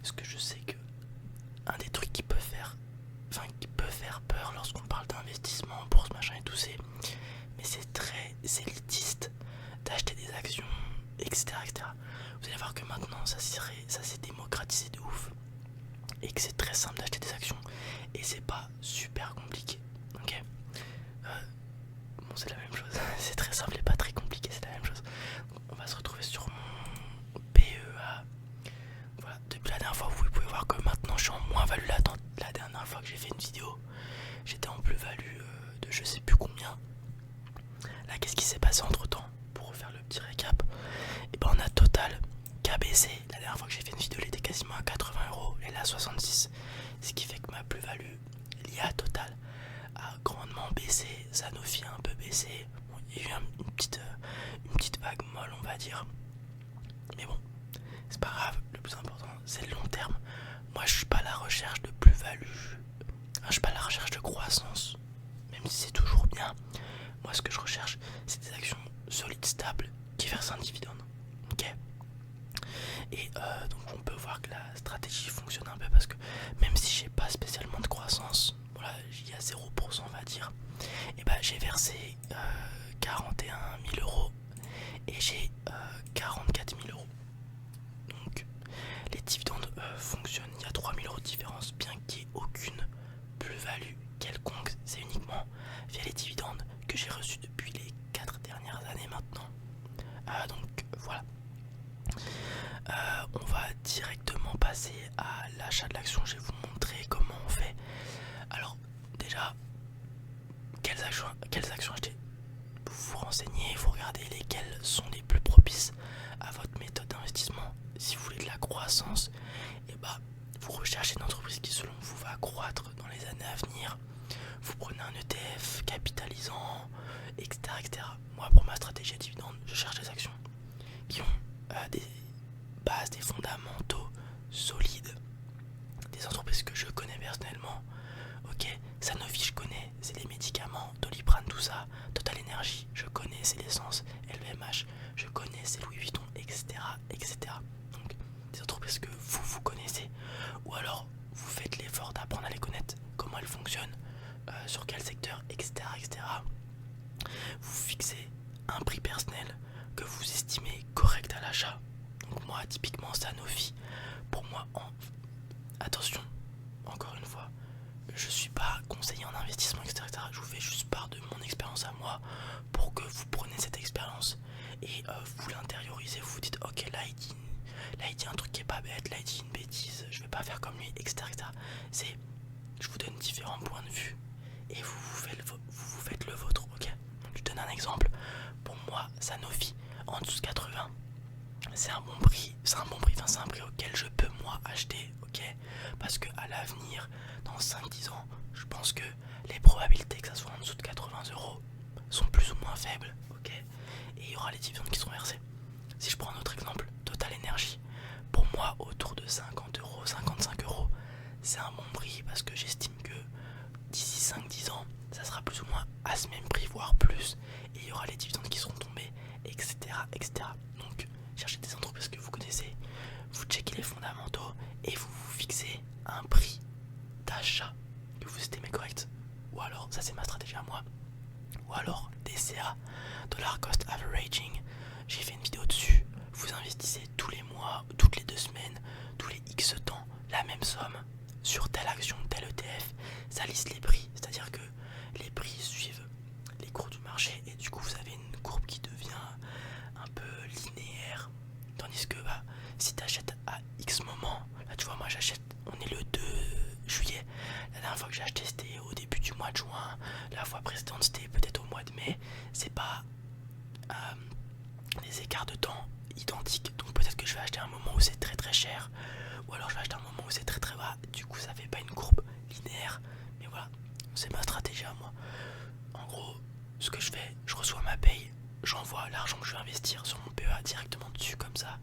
Parce que je sais que un des trucs qui peut faire peur lorsqu'on parle d'investissement en bourse, machin et tout, mais c'est très élitiste d'acheter des actions, etc., etc. Vous allez voir que maintenant ça s'est démocratisé de ouf et que c'est très simple d'acheter des actions et c'est pas super compliqué. Ok. Bon, c'est la même chose. C'est très simple et pas très compliqué, c'est la même chose. Donc, on va se retrouver sur mon PEA. Voilà, depuis la dernière fois, vous pouvez voir que maintenant je suis en moins-value latente. La dernière fois que j'ai fait une vidéo, j'étais en plus-value de je sais plus combien. Là, qu'est-ce qui s'est passé entre temps? Pour refaire le petit récap, et ben on a Total qui a baissé. La dernière fois que j'ai fait une vidéo, elle était quasiment à 80€, elle est à 66. Ce qui fait que ma plus-value liée à Total a grandement baissé. Sanofi a un peu baissé. Bon, il y a eu une petite vague molle, on va dire. Mais bon, c'est pas grave, le plus important c'est le long terme. Moi je suis pas à la recherche de plus-value, je suis pas à la recherche de croissance, même si c'est toujours bien. Moi ce que je recherche c'est des actions solides, stables, qui versent un dividende. Ok. Et donc on peut voir que la stratégie fonctionne un peu parce que même si j'ai pas spécialement de croissance, voilà, il y a 0% on va dire, et bah j'ai versé 41 000€ et j'ai 44 000€. Donc les dividendes fonctionnent, il y a 3 000€ de différence, bien qu'il n'y ait aucune plus-value quelconque. C'est uniquement via les dividendes que j'ai reçus depuis les 4 dernières années maintenant. Donc voilà. On va directement passer à l'achat de l'action. Je vais vous montrer comment on fait. Alors déjà, quelles actions acheter? Vous vous renseignez, vous regardez lesquelles sont les plus propices à votre méthode d'investissement. Si vous voulez de la croissance, et bah, vous recherchez une entreprise qui selon vous va croître dans les années à venir. Vous prenez un ETF capitalisant, etc., etc. Moi pour ma stratégie à dividende, je cherche des actions qui ont des bases, des fondamentaux solides, des entreprises que je connais personnellement. Ok, Sanofi je connais, c'est les médicaments, Doliprane, tout ça. Total Energy, je connais, c'est l'essence. LVMH, je connais, c'est Louis Vuitton, etc., etc. Donc des entreprises que vous connaissez, ou alors vous faites l'effort d'apprendre à les connaître, comment elles fonctionnent, sur quel secteur, etc., etc. Vous fixez un prix personnel que vous estimez correct à l'achat. Donc moi typiquement Sanofi, pour moi attention, encore une fois, je suis pas conseiller en investissement, etc., etc. Je vous fais juste part de mon expérience à moi pour que vous preniez cette expérience et vous l'intériorisez. Vous vous dites ok, là il dit un truc qui est pas bête, là il dit une bêtise, je vais pas faire comme lui, etc., etc. C'est, je vous donne différents points de vue et vous faites le vôtre. Ok, donc je donne un exemple. Pour moi Sanofi en dessous de 80, c'est un bon prix, c'est un prix auquel je peux moi acheter, ok, parce que à l'avenir, dans 5-10 ans, je pense que les probabilités que ça soit en dessous de 80€ sont plus ou moins faibles, ok, et il y aura les dividendes qui sont versés. Si je prends un autre exemple, Total Energy, pour moi autour de 50€, 55€, c'est un bon prix parce que j'estime que d'ici 5-10 ans, ça sera plus ou moins à ce même prix, voire plus, et il y aura les dividendes qui seront tombés, etc., etc. Donc cherchez des entreprises que vous connaissez, vous checkez les fondamentaux et vous vous fixez un prix d'achat que vous estimez correct. Ou alors, ça c'est ma stratégie à moi, ou alors DCA, Dollar Cost Averaging. J'ai fait une vidéo dessus. Vous investissez tous les mois, toutes les 2 semaines, tous les X temps, la même somme sur telle action, tel ETF. Ça liste les prix, c'est-à-dire que les prix suivent les cours du marché et du coup vous avez une courbe qui devient un peu linéaire. Tandis que si tu achètes à X moment, là tu vois, moi j'achète, on est le 2 juillet. La dernière fois que j'ai acheté c'était au début du mois de juin. La fois précédente c'était peut-être au mois de mai. C'est pas des écarts de temps identiques. Donc peut-être que je vais acheter à un moment où c'est très très cher, ou alors je vais acheter à un moment où c'est très très bas. Du coup ça fait pas une courbe linéaire. Mais voilà, c'est ma stratégie à moi. En gros, ce que je fais, je reçois ma paye, j'envoie l'argent que je vais investir sur mon PEA directement dessus comme ça.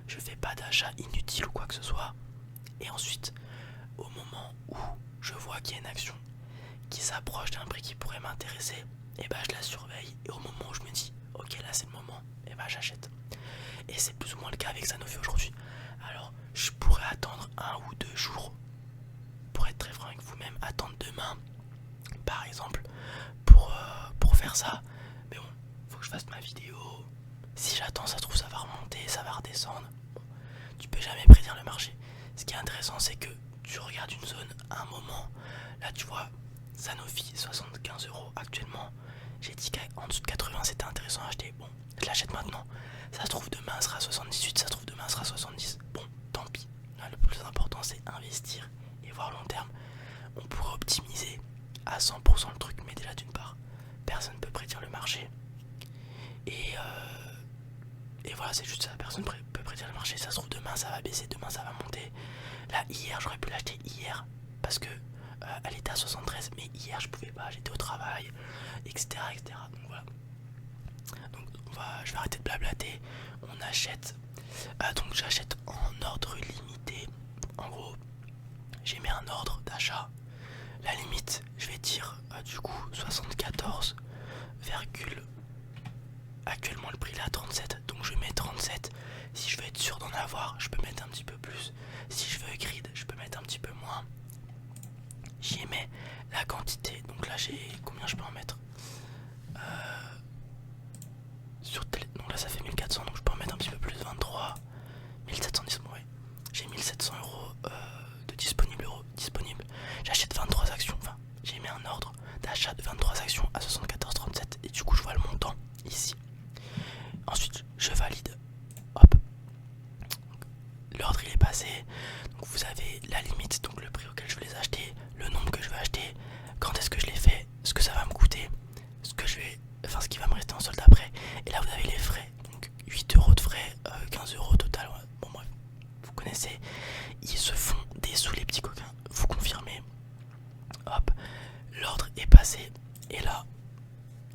Je fais pas d'achat inutile ou quoi que ce soit. Et ensuite, au moment où je vois qu'il y a une action qui s'approche d'un prix qui pourrait m'intéresser, et je la surveille. Et au moment où je me dis ok là c'est le moment, et j'achète. Et c'est plus ou moins le cas avec Sanofi aujourd'hui. Alors je pourrais attendre 1 ou 2 jours, pour être très franc avec vous-même, attendre demain par exemple pour faire ça. Mais bon, faut que je fasse ma vidéo. Si j'attends, ça se trouve ça va remonter, ça va redescendre. Bon, tu peux jamais prédire le marché. Ce qui est intéressant, c'est que tu regardes une zone à un moment. Là tu vois, Sanofi 75 € actuellement. J'ai dit qu'en dessous de 80 c'était intéressant à acheter. Bon, je l'achète maintenant. Ça se trouve demain elle sera 78, ça se trouve demain elle sera 70. Bon, tant pis. Là, le plus important c'est investir et voir long terme. On pourrait optimiser à 100% le truc, mais déjà d'une part, personne ne peut prédire le marché. Et voilà, c'est juste ça, personne peut prédire le marché. Ça se trouve demain ça va baisser, demain ça va monter. Là hier j'aurais pu l'acheter hier parce que elle était à 73, mais hier je pouvais pas, j'étais au travail, etc. etc. Donc voilà. Donc je vais arrêter de blablater. On achète. Donc j'achète en ordre limité. En gros, j'ai mis un ordre d'achat. La limite, je vais dire du coup 74, actuellement le prix est à 37, donc je mets 37. Si je veux être sûr d'en avoir, je peux mettre un petit peu plus. Si je veux grid, je peux mettre un petit peu moins. J'y mets la quantité, donc là j'ai combien je peux en mettre donc là ça fait 1400, donc je peux en mettre un petit peu plus, 23 1710. Bon, ouais, j'ai 1700 € de disponible. J'achète 23 actions, enfin j'ai mis un ordre d'achat de 23 actions à 74,37 et du coup je vois le montant ici. Ensuite je valide, hop, l'ordre il est passé. Donc vous avez la limite, donc le prix auquel je veux les acheter, le nombre que je veux acheter, quand est-ce que je les fais, ce que ça va me coûter, ce qui va me rester en solde après. Et là vous avez les frais, donc 8 € de frais, 15 € au total. Ouais. Bon bref, vous connaissez, ils se font des sous les petits coquins, vous confirmez. Hop, l'ordre est passé et là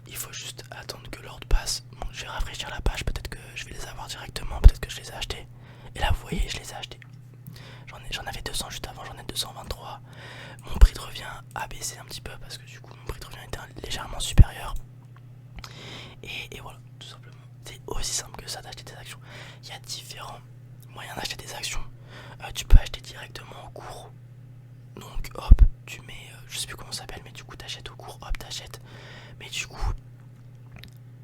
il faut juste attendre que l'ordre passe. Bon, je vais rafraîchir la page, peut-être que je vais les avoir directement, peut-être que je les ai achetés. Et là vous voyez, je les ai achetés. J'en avais 200 juste avant, j'en ai 223. Mon prix de revient a baissé un petit peu parce que du coup mon prix de revient était légèrement supérieur. Et voilà, tout simplement. C'est aussi simple que ça d'acheter des actions. Il y a différents moyens d'acheter des actions. Tu peux acheter directement au cours. Donc hop, tu mets, je sais plus comment ça s'appelle, mais du coup t'achètes au cours, hop t'achètes. Mais du coup,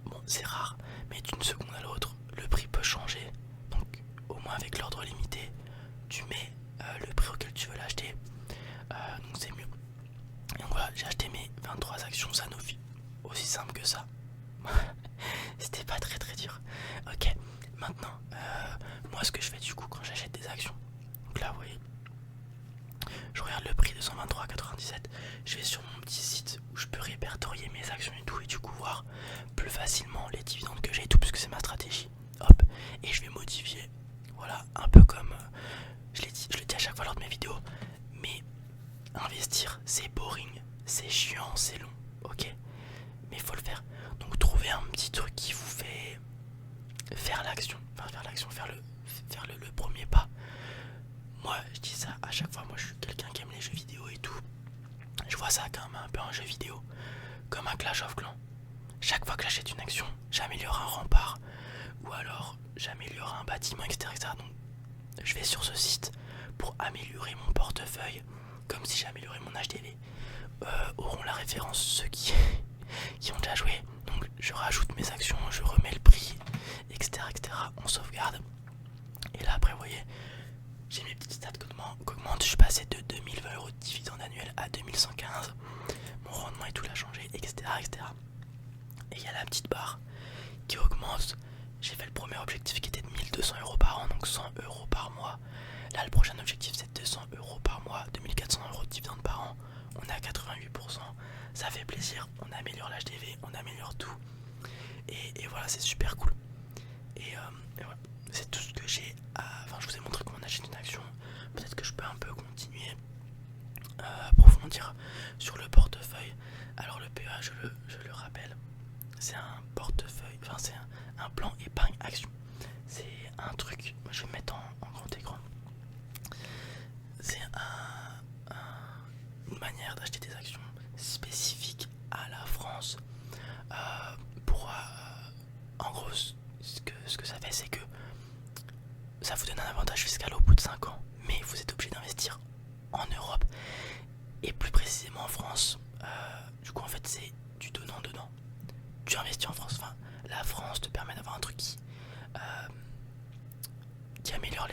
bon c'est rare, mais d'une seconde à l'autre, le prix peut changer. Donc au moins avec l'ordre limité, tu mets le prix auquel tu veux l'acheter. Donc c'est mieux. Et donc voilà, j'ai acheté mes 23 actions Sanofi. Aussi simple que ça. C'était pas très très dur. Ok, maintenant, moi ce que je fais du coup quand j'achète des actions, donc là vous voyez, je regarde le prix de 123,97, je vais sur mon petit site où je peux répertorier mes actions et tout, et du coup voir plus facilement les dividendes que j'ai et tout, puisque c'est ma stratégie. Hop, et je vais modifier, voilà, un peu comme je le dis à chaque fois lors de mes vidéos, mais investir c'est boring, c'est chiant, c'est long, ok, mais il faut le faire. Donc trouvez un petit truc qui vous fait faire l'action, faire le premier pas. Moi je dis ça à chaque fois, moi je suis quelqu'un qui aime les jeux vidéo et tout. Je vois ça comme un peu un jeu vidéo, comme un Clash of Clans. Chaque fois que j'achète une action, j'améliore un rempart, ou alors j'améliore un bâtiment, etc., etc. Donc je vais sur ce site pour améliorer mon portefeuille, comme si j'améliorais mon HDV. Auront la référence ceux qui ont déjà joué. Donc je rajoute mes actions, je remets le prix, etc., etc. On sauvegarde. Et là après vous voyez, j'ai mes petites stats qui augmentent. Je suis passé de 2020 € de dividende annuel à 2115. Mon rendement et tout a changé, etc., etc. Et il y a la petite barre qui augmente. J'ai fait le premier objectif qui était de 1200 € par an, donc 100 € par mois. Là le prochain objectif c'est 200 € par mois, 2400 € de dividende par an. On est à 88%, ça fait plaisir, on améliore l'HDV, on améliore tout. Et voilà, c'est super cool. Et voilà, c'est tout ce que j'ai à... Enfin je vous ai montré comment on achète une action. Peut-être que je peux un peu continuer à approfondir sur le portefeuille. Alors le PEA, je le rappelle, c'est un portefeuille, enfin c'est un plan épargne action. C'est un truc, je vais me mettre en grand écran. C'est une manière d'acheter des actions spécifiques à la France. En gros, ce que ça fait, c'est que ça vous donne un avantage fiscal au bout de 5 ans, mais vous êtes obligé fait c'est du donnant-donnant. Tu investis en France, enfin la France te permet d'avoir un truc qui améliore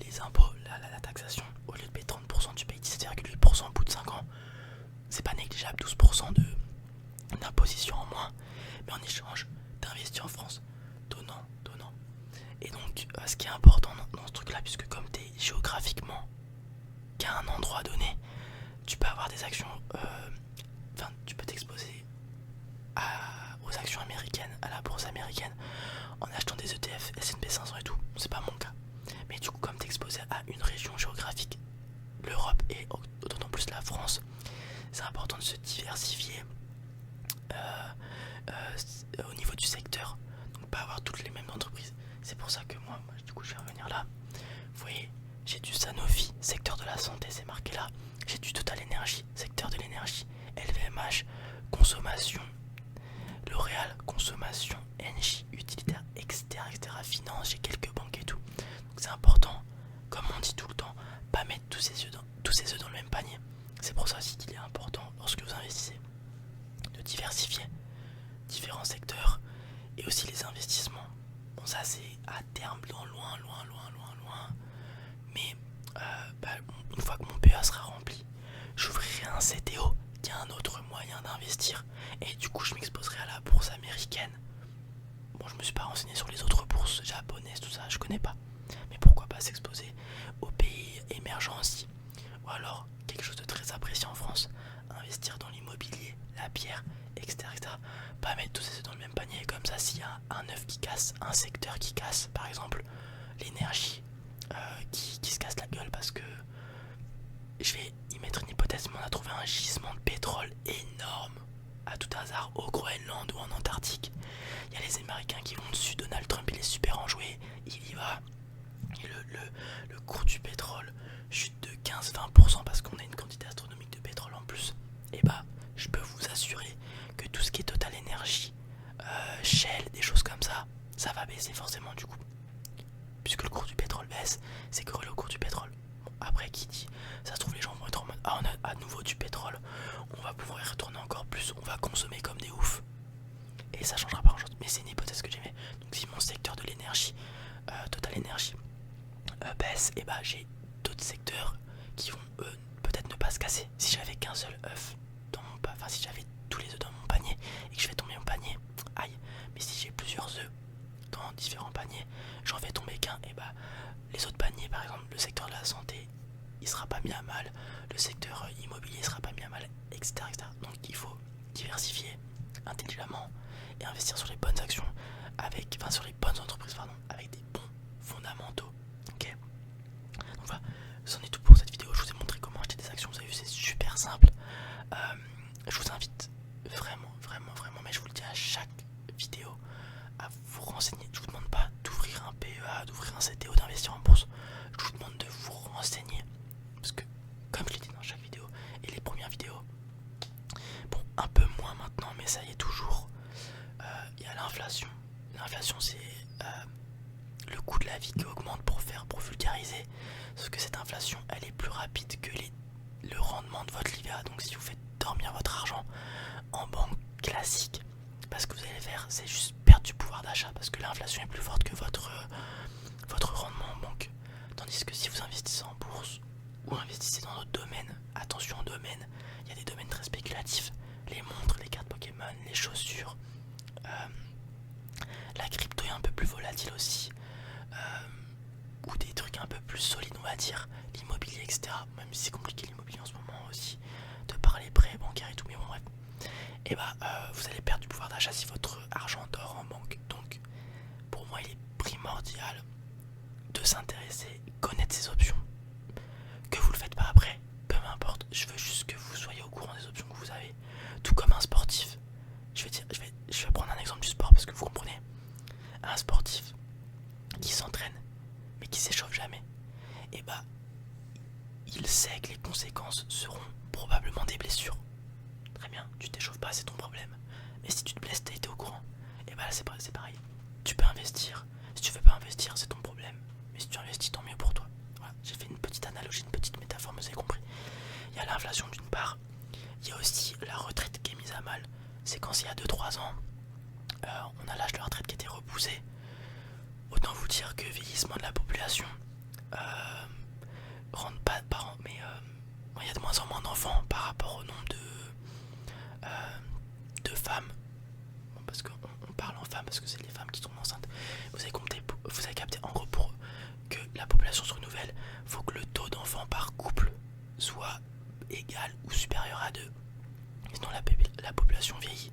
les impôts, la taxation. Au lieu de payer 30%, tu payes 17,8% au bout de 5 ans. C'est pas négligeable, 12% d'imposition en moins. Mais en échange, t'investis en France. Donnant, donnant. Et donc, ce qui est important dans ce truc-là, puisque comme t'es géographiquement qu'à un endroit donné, tu peux avoir des actions, tu peux t'exposer aux actions américaines, à la bourse américaine, en achetant des ETF, S&P 500 et tout. C'est pas mon cas. Mais du coup, comme t'es exposé à une région géographique, l'Europe et d'autant plus la France, c'est important de se diversifier au niveau du secteur. Donc pas avoir toutes les mêmes entreprises. C'est pour ça que moi du coup je vais revenir là. Vous voyez, j'ai du Sanofi, secteur de la santé, c'est marqué là. J'ai du Total Energy, secteur de l'énergie. LVMH, consommation. L'Oréal, consommation. Engie, utilitaire, etc. Finance, j'ai quelques banques et tout. Donc c'est important, comme on dit tout le temps, pas mettre tous ses œufs dans le même panier. C'est pour ça aussi qu'il est important, lorsque vous investissez, de diversifier différents secteurs et aussi les investissements. Bon, ça c'est à terme, dans loin. Mais une fois que mon PEA sera rempli, j'ouvrirai un CTO qui est un autre moyen d'investir. Et du coup, je m'exposerai à la bourse américaine. Bon, je me suis pas renseigné sur les autres bourses japonaises, tout ça, je connais pas. Mais pourquoi pas s'exposer aux pays émergents aussi. Ou alors, quelque chose de très apprécié en France, investir dans l'immobilier, la pierre, etc. Pas mettre tous ces œufs dans le même panier, comme ça s'il y a un œuf qui casse, un secteur qui casse, par exemple l'énergie qui se casse la gueule parce que je vais y mettre une hypothèse, mais on a trouvé un gisement de pétrole énorme à tout hasard au Groenland ou en Antarctique. Il y a les Américains qui vont dessus, Donald Trump il est super enjoué, il y va, et le cours du pétrole chute de 15-20% parce qu'on a une quantité astronomique de pétrole en plus. Et bah je peux vous assurer que tout ce qui est Total Energy, Shell, des choses comme ça va baisser forcément du coup. Puisque le cours du pétrole baisse, c'est corrélé au cours du pétrole. Bon, après qui dit, ça se trouve les gens vont être en mode ah on a à nouveau du pétrole, on va pouvoir y retourner encore plus, on va consommer comme des oufs. Et ça changera pas grand chose, mais c'est une hypothèse que j'ai mis. Donc si mon secteur de l'énergie, Total Energy, baisse, et bah j'ai d'autres secteurs qui vont peut-être ne pas se casser. Si j'avais qu'un seul œuf dans mon panier, enfin si j'avais tous les œufs dans mon panier et que je fais tomber mon panier, aïe. Mais si j'ai plusieurs œufs dans différents paniers, j'en fais tomber qu'un, et bah les autres paniers, par exemple le secteur de la santé, il sera pas mis à mal, le secteur immobilier sera pas mis à mal, etc. Donc il faut diversifier intelligemment et investir sur les bonnes actions, sur les bonnes entreprises, avec des bons fondamentaux. Ok. Donc voilà, c'en est tout pour cette vidéo. Je vous ai montré comment acheter des actions. Vous avez vu, c'est super simple. Je vous invite vraiment, mais je vous le dis à chaque vidéo, à vous renseigner. Je vous demande pas d'ouvrir un PEA, d'ouvrir un CTO, d'investir en bourse. Je vous demande de vous renseigner, parce que comme je l'ai dit dans chaque vidéo et les premières vidéos, bon, un peu moins maintenant, mais ça y est toujours, il y a l'inflation. L'inflation, c'est le coût de la vie qui augmente pour vulgariser. Sauf que cette inflation, elle est plus rapide que le rendement de votre livret A. Donc si vous faites dormir votre argent en banque classique, ce que vous allez faire, c'est juste perdre du pouvoir d'achat, parce que l'inflation est plus forte que votre rendement en banque. Tandis que si vous investissez en bourse ou investissez dans d'autres domaines, attention aux domaines, il y a des domaines très spéculatifs, les montres, les cartes Pokémon, les chaussures, la crypto est un peu plus volatile aussi, ou des trucs un peu plus solides, on va dire, l'immobilier, etc. Même si c'est compliqué l'immobilier en ce moment aussi, de par les prêts bancaires et tout, mais bon bref. Et bah vous allez perdre du pouvoir d'achat si votre argent dort en banque. Donc pour moi il est primordial de s'intéresser, connaître ses options. Que vous le faites pas après, peu m'importe, je veux juste que vous soyez au courant des options que vous avez. Tout comme un sportif. Je vais prendre un exemple du sport parce que vous comprenez. Un sportif qui s'entraîne mais qui s'échauffe jamais, et bah il sait que les conséquences seront probablement des blessures. Très bien, tu t'échauffes pas, c'est ton problème. Mais si tu te blesses, t'as été au courant. Et bah là c'est pareil. Tu peux investir. Si tu veux pas investir, c'est ton problème. Mais si tu investis, tant mieux pour toi. Voilà, j'ai fait une petite analogie, une petite métaphore, mais vous avez compris. Il y a l'inflation d'une part. Il y a aussi la retraite qui est mise à mal. séquence il y a 2-3 ans, on a l'âge de la retraite qui était repoussé. Autant vous dire que vieillissement de la population rentre pas de parents, mais il y a de moins en moins d'enfants par rapport au nombre de femmes. Bon, parce qu'on parle en femmes parce que c'est les femmes qui tombent enceintes. Vous avez capté en gros pour que la population se renouvelle, il faut que le taux d'enfants par couple soit égal ou supérieur à 2. Sinon la population vieillit.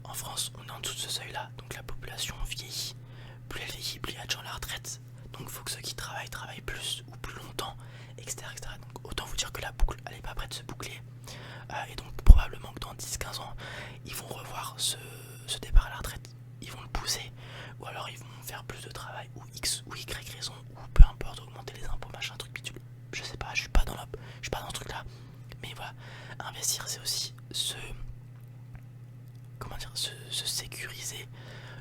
En France, on est en dessous de ce seuil-là, donc la population vieillit. Plus elle vieillit, plus il y a de gens à la retraite. Donc il faut que ceux qui travaillent plus ou plus longtemps, etc. Donc autant vous dire que la boucle, elle n'est pas prête de se boucler. Et donc probablement que dans 10-15 ans, ils vont revoir ce départ à la retraite. Ils vont le pousser, ou alors ils vont faire plus de travail, ou X ou Y raison, ou peu importe, augmenter les impôts, machin, truc bidule. Je sais pas, je suis pas dans ce truc-là. Mais voilà, investir c'est aussi se sécuriser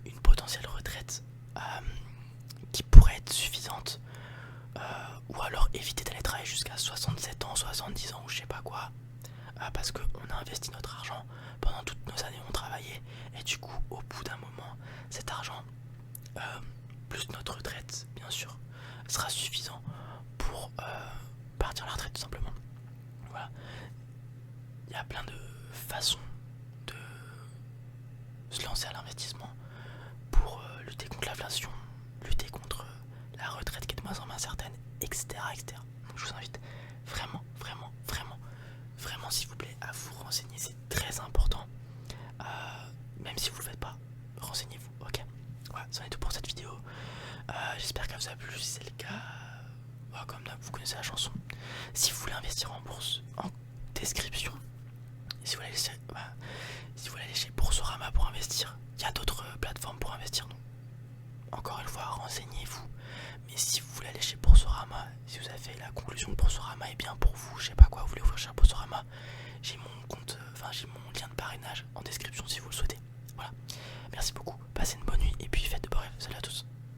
une potentielle retraite qui pourrait être suffisante, ou alors éviter d'aller travailler jusqu'à 67 ans, 70 ans ou je sais pas quoi, parce qu'on a investi notre argent pendant toutes nos années où on travaillait, et du coup au bout d'un moment cet argent plus notre retraite bien sûr sera suffisant pour partir à la retraite tout simplement. Voilà, il y a plein de façons de se lancer à l'investissement pour lutter contre l'inflation, lutter contre la retraite qui est de moins en moins certaine, etc. Donc je vous invite vraiment s'il vous plaît à vous renseigner, c'est très important. Même si vous le faites pas, renseignez-vous, ok. Voilà, ça en est tout pour cette vidéo. J'espère qu'elle vous a plu. Si c'est le cas, comme d'hab, vous connaissez la chanson. Si vous voulez investir en bourse, en description. Si vous voulez aller chez Boursorama pour investir, il y a d'autres plateformes pour investir. Donc, encore une fois, renseignez-vous. Mais si vous voulez aller chez Boursorama, si vous avez fait la conclusion que Boursorama est bien pour vous, je sais pas quoi, vous voulez ouvrir chez Boursorama, j'ai mon compte, j'ai mon lien de parrainage en description si vous le souhaitez. Voilà. Merci beaucoup, passez une bonne nuit et puis faites de beaux rêves. Salut à tous.